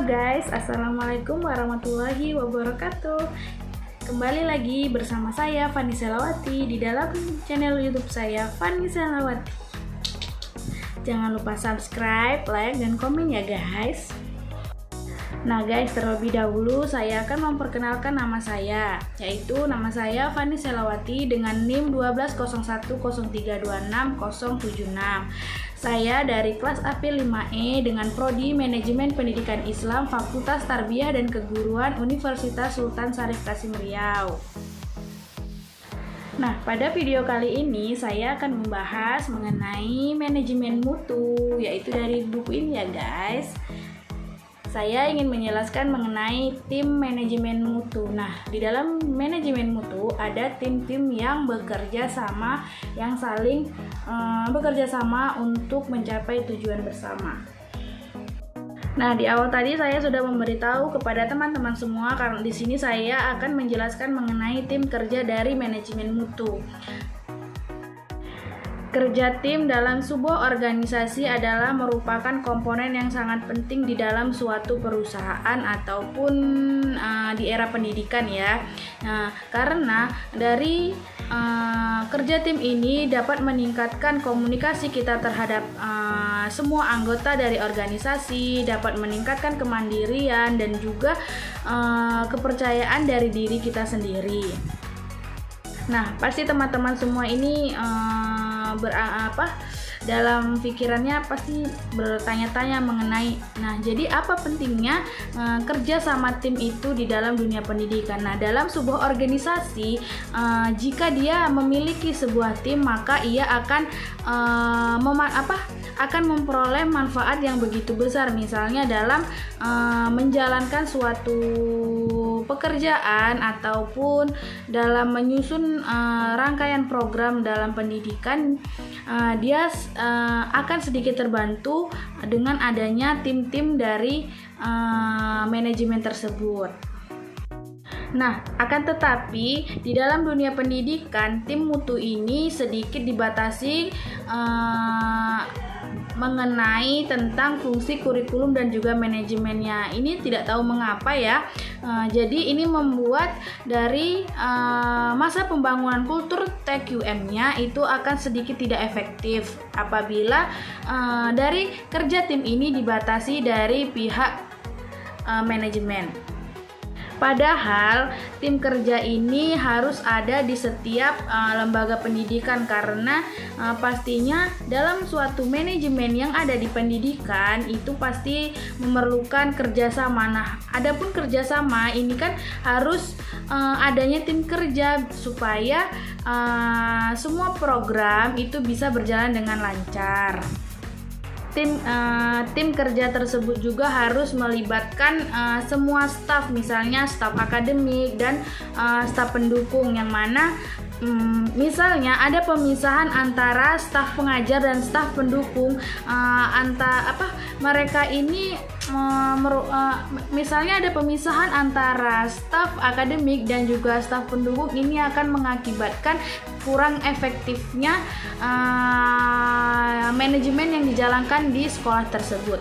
guys, Assalamualaikum warahmatullahi wabarakatuh. Kembali lagi bersama saya Fanny Selawati di dalam channel YouTube saya Fanny Selawati. Jangan lupa subscribe, like, dan komen ya guys. Nah guys, terlebih dahulu saya akan memperkenalkan nama saya, yaitu nama saya Fanny Selawati dengan NIM 12010326076. Saya dari kelas AP 5E dengan Prodi Manajemen Pendidikan Islam Fakultas Tarbiyah dan Keguruan Universitas Sultan Syarif Kasim Riau. Nah, pada video kali ini saya akan membahas mengenai manajemen mutu, yaitu dari buku ini ya guys. Saya ingin menjelaskan mengenai tim manajemen mutu. Nah, di dalam manajemen mutu ada tim-tim yang bekerja sama, yang saling bekerja sama untuk mencapai tujuan bersama. Nah, di awal tadi saya sudah memberitahu kepada teman-teman semua karena di sini saya akan menjelaskan mengenai tim kerja dari manajemen mutu. Kerja tim dalam sebuah organisasi adalah merupakan komponen yang sangat penting di dalam suatu perusahaan ataupun di era pendidikan ya. Nah, karena dari kerja tim ini dapat meningkatkan komunikasi kita terhadap semua anggota dari organisasi, dapat meningkatkan kemandirian dan juga kepercayaan dari diri kita sendiri. Nah, pasti teman-teman semua ini dalam pikirannya pasti bertanya-tanya mengenai, nah jadi apa pentingnya kerja sama tim itu di dalam dunia pendidikan. Nah, dalam sebuah organisasi jika dia memiliki sebuah tim, maka ia akan akan memperoleh manfaat yang begitu besar, misalnya dalam menjalankan suatu pekerjaan ataupun dalam menyusun rangkaian program dalam pendidikan. Dia akan sedikit terbantu dengan adanya tim-tim dari manajemen tersebut. Nah, akan tetapi di dalam dunia pendidikan tim mutu ini sedikit dibatasi mengenai tentang fungsi kurikulum dan juga manajemennya. Ini tidak tahu mengapa ya. Jadi ini membuat dari masa pembangunan kultur TQM-nya itu akan sedikit tidak efektif apabila dari kerja tim ini dibatasi dari pihak manajemen. Padahal tim kerja ini harus ada di setiap lembaga pendidikan karena pastinya dalam suatu manajemen yang ada di pendidikan itu pasti memerlukan kerjasama. Nah, adapun kerjasama ini kan harus adanya tim kerja supaya semua program itu bisa berjalan dengan lancar. Tim kerja tersebut juga harus melibatkan semua staf, misalnya staf akademik dan staf pendukung, yang mana misalnya ada pemisahan antara staf pengajar dan staf pendukung. Mereka ini misalnya ada pemisahan antara staf akademik dan juga staf pendukung, ini akan mengakibatkan kurang efektifnya manajemen yang dijalankan di sekolah tersebut.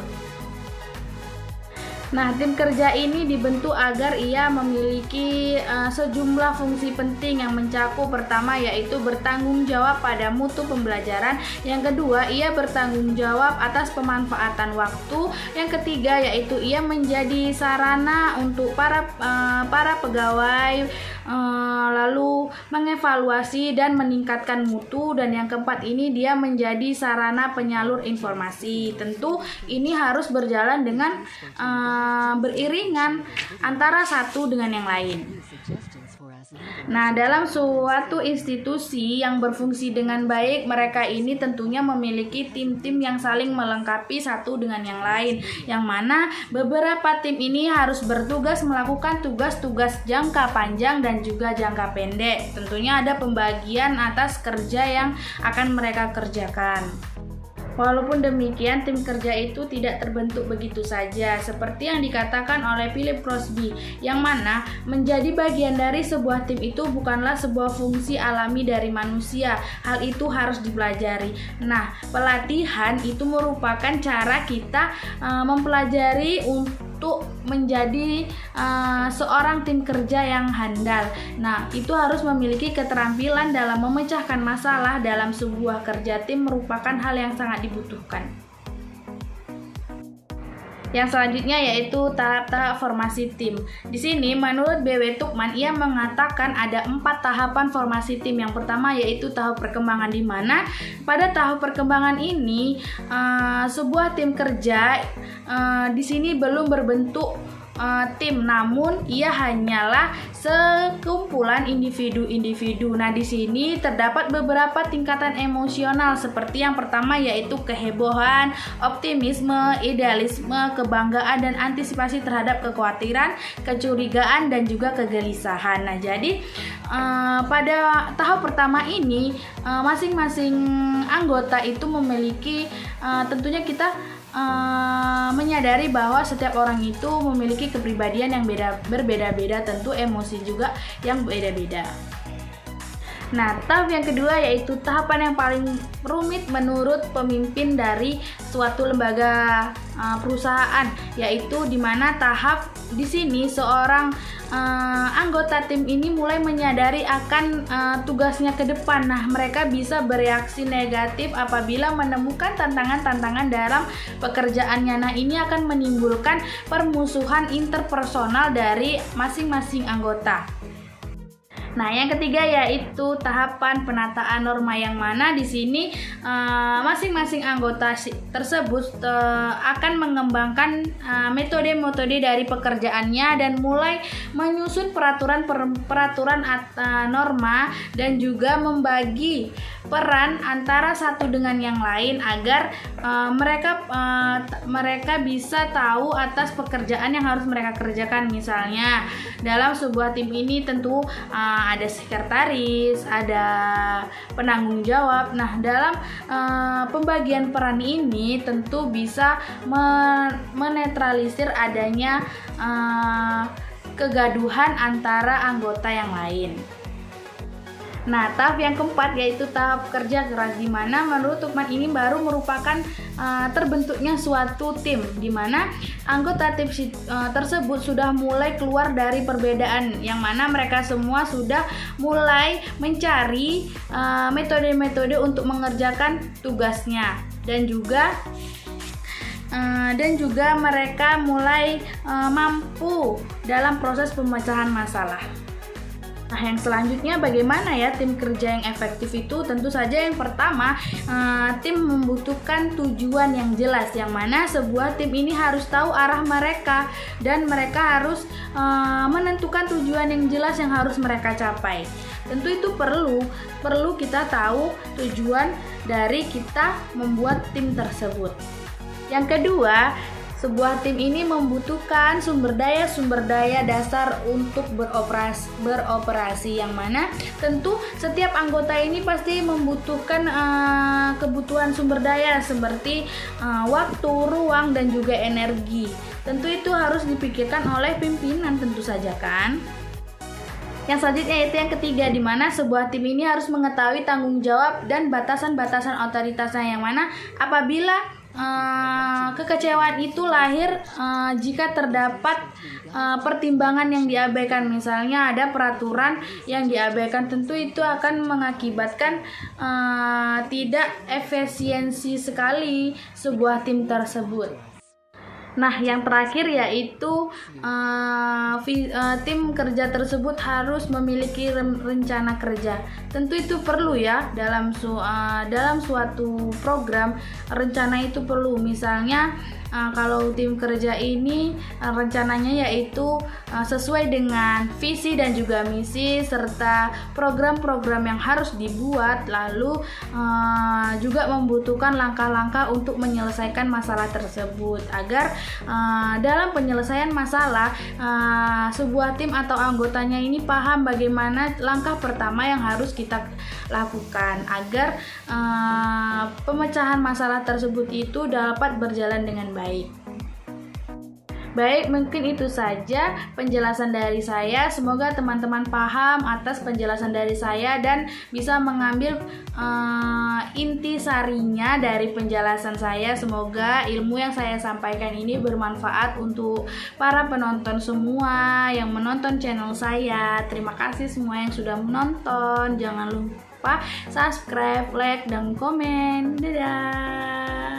Nah, tim kerja ini dibentuk agar ia memiliki sejumlah fungsi penting yang mencakup pertama yaitu bertanggung jawab pada mutu pembelajaran, yang kedua ia bertanggung jawab atas pemanfaatan waktu, yang ketiga yaitu ia menjadi sarana untuk para pegawai lalu mengevaluasi dan meningkatkan mutu, dan yang keempat ini dia menjadi sarana penyalur informasi. Tentu ini harus berjalan dengan beriringan antara satu dengan yang lain. Nah, dalam suatu institusi yang berfungsi dengan baik, mereka ini tentunya memiliki tim-tim yang saling melengkapi satu dengan yang lain, yang mana beberapa tim ini harus bertugas melakukan tugas-tugas jangka panjang dan juga jangka pendek. Tentunya ada pembagian atas kerja yang akan mereka kerjakan. Walaupun demikian, tim kerja itu tidak terbentuk begitu saja, seperti yang dikatakan oleh Philip Crosby, yang mana menjadi bagian dari sebuah tim itu bukanlah sebuah fungsi alami dari manusia. Hal itu harus dipelajari. Nah, pelatihan itu merupakan cara kita mempelajari untuk untuk menjadi seorang tim kerja yang handal. Nah, itu harus memiliki keterampilan dalam memecahkan masalah dalam sebuah kerja tim merupakan hal yang sangat dibutuhkan. Yang selanjutnya yaitu tahap-tahap formasi tim. Di sini menurut B.W. Tuchman ia mengatakan ada 4 tahapan formasi tim. Yang pertama yaitu tahap perkembangan, di mana pada tahap perkembangan ini sebuah tim kerja di sini belum berbentuk tim, namun ia hanyalah sekumpulan individu-individu. Nah, di sini terdapat beberapa tingkatan emosional seperti yang pertama yaitu kehebohan, optimisme, idealisme, kebanggaan dan antisipasi terhadap kekhawatiran, kecurigaan dan juga kegelisahan. Nah, jadi pada tahap pertama ini masing-masing anggota itu memiliki tentunya kita menyadari bahwa setiap orang itu memiliki kepribadian yang berbeda-beda, tentu emosi juga yang beda-beda. Nah, tahap yang kedua yaitu tahapan yang paling rumit menurut pemimpin dari suatu lembaga perusahaan, yaitu di mana tahap di sini seorang anggota tim ini mulai menyadari akan tugasnya ke depan. Nah, mereka bisa bereaksi negatif apabila menemukan tantangan-tantangan dalam pekerjaannya. Nah, ini akan menimbulkan permusuhan interpersonal dari masing-masing anggota. Nah, yang ketiga yaitu tahapan penataan norma, yang mana di sini masing-masing anggota tersebut akan mengembangkan metode-metode dari pekerjaannya dan mulai menyusun peraturan norma dan juga membagi peran antara satu dengan yang lain agar mereka bisa tahu atas pekerjaan yang harus mereka kerjakan. Misalnya dalam sebuah tim ini tentu ada sekretaris, ada penanggung jawab. Nah, dalam pembagian peran ini tentu bisa menetralisir adanya kegaduhan antara anggota yang lain. Nah, tahap yang keempat yaitu tahap kerja keras, di mana menurut Tuchman ini baru merupakan terbentuknya suatu tim, di mana anggota tim tersebut sudah mulai keluar dari perbedaan, yang mana mereka semua sudah mulai mencari metode-metode untuk mengerjakan tugasnya dan juga mereka mulai mampu dalam proses pemecahan masalah. Nah, yang selanjutnya bagaimana ya tim kerja yang efektif itu? Tentu saja yang pertama, tim membutuhkan tujuan yang jelas, yang mana sebuah tim ini harus tahu arah mereka dan mereka harus menentukan tujuan yang jelas yang harus mereka capai. Tentu itu perlu kita tahu tujuan dari kita membuat tim tersebut. Yang kedua, sebuah tim ini membutuhkan sumber daya dasar untuk beroperasi, yang mana tentu setiap anggota ini pasti membutuhkan kebutuhan sumber daya seperti waktu, ruang, dan juga energi. Tentu itu harus dipikirkan oleh pimpinan tentu saja kan. Yang selanjutnya yaitu yang ketiga, di mana sebuah tim ini harus mengetahui tanggung jawab dan batasan-batasan otoritasnya, yang mana apabila kekecewaan itu lahir jika terdapat pertimbangan yang diabaikan. Misalnya ada peraturan yang diabaikan, tentu itu akan mengakibatkan tidak efisiensi sekali sebuah tim tersebut. Nah, yang terakhir yaitu tim kerja tersebut harus memiliki rencana kerja. Tentu itu perlu ya dalam suatu program, rencana itu perlu. Misalnya kalau tim kerja ini rencananya yaitu sesuai dengan visi dan juga misi serta program-program yang harus dibuat, lalu juga membutuhkan langkah-langkah untuk menyelesaikan masalah tersebut agar dalam penyelesaian masalah sebuah tim atau anggotanya ini paham bagaimana langkah pertama yang harus kita lakukan agar pemecahan masalah tersebut itu dapat berjalan dengan baik. Baik, mungkin itu saja penjelasan dari saya. Semoga teman-teman paham atas penjelasan dari saya dan bisa mengambil inti sarinya dari penjelasan saya. Semoga ilmu yang saya sampaikan ini bermanfaat untuk para penonton semua yang menonton channel saya. Terima kasih semua yang sudah menonton. Jangan lupa subscribe, like, dan komen. Dadah.